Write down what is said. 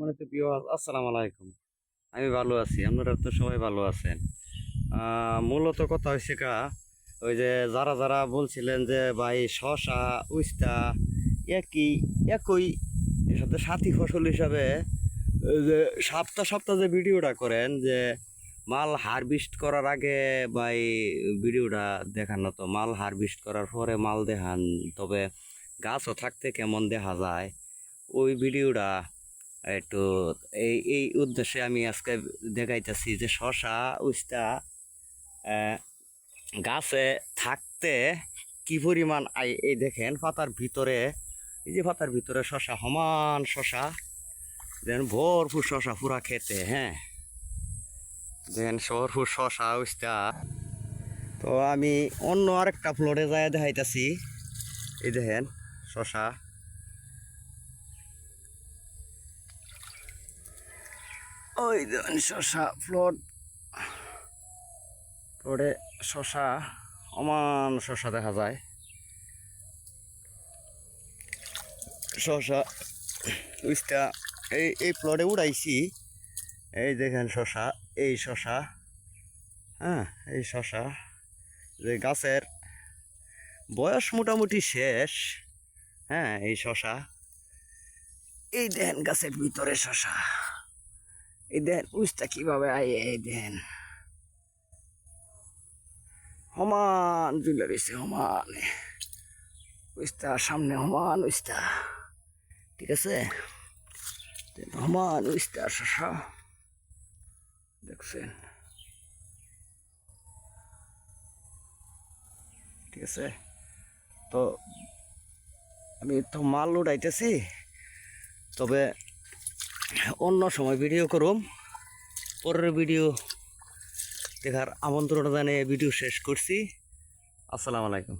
সম্মানিত ভিউয়ার্স, আসসালামু আলাইকুম। আমি ভালো আছি, আপনারা তো সবাই ভালো আছেন। মূলত কথা হয়েছে ওই যে যারা যারা বলছিলেন যে ভাই শসা উস্তা একই একই এর সাথে সাথী ফসল হিসাবে ওই যে সপ্তাহ সপ্তাহ যে ভিডিওটা করেন যে মাল হারভেস্ট করার আগে ভাই ভিডিওটা দেখানো, তো মাল হারভেস্ট করার পরে মাল দেখান, তবে গাছও থাকতে কেমন দেখা যায় ওই ভিডিওটা একটু এই এই উদ্দেশ্যে আমি আজকে দেখাইতেছি যে শশা উস্তা গাছে থাকতে কি পরিমাণ এই দেখেন পাতার ভিতরে, এই যে পাতার ভিতরে শশা সমান শশা দেখেন, ভরপুর শশা পুরা খেতে। হ্যাঁ দেখেন ভরপুর শশা উস্তা। তো আমি অন্য আরেকটা ফ্লোরে যাই দেখাইতেছি, এই দেখেন শশা, ওই দেখেন শশা ফ্লোরে শশা অমান শশা দেখা যায়। শশা উস্তা এই প্লটে উড়াইছি, এই দেখেন শশা, এই শশা, হ্যাঁ এই শশা যে গাছের বয়স মোটামুটি শেষ। হ্যাঁ এই শশা, এই দেখেন গাছের ভিতরে শশা, এই দেখেন উস্তা কিভাবে এই দেখেন সমান ঝুলে রয়েছে, সমান উস্তা সামনে, সমান উস্তা, ঠিক আছে, সমান উস্তা শশা দেখছেন, ঠিক আছে। তো আমি তো মাল উঠাইতেছি, তবে অন্য সময় ভিডিও করুম। পরের ভিডিও দেখার আমন্ত্রণ জানিয়ে ভিডিও শেষ করছি। আসসালামু আলাইকুম।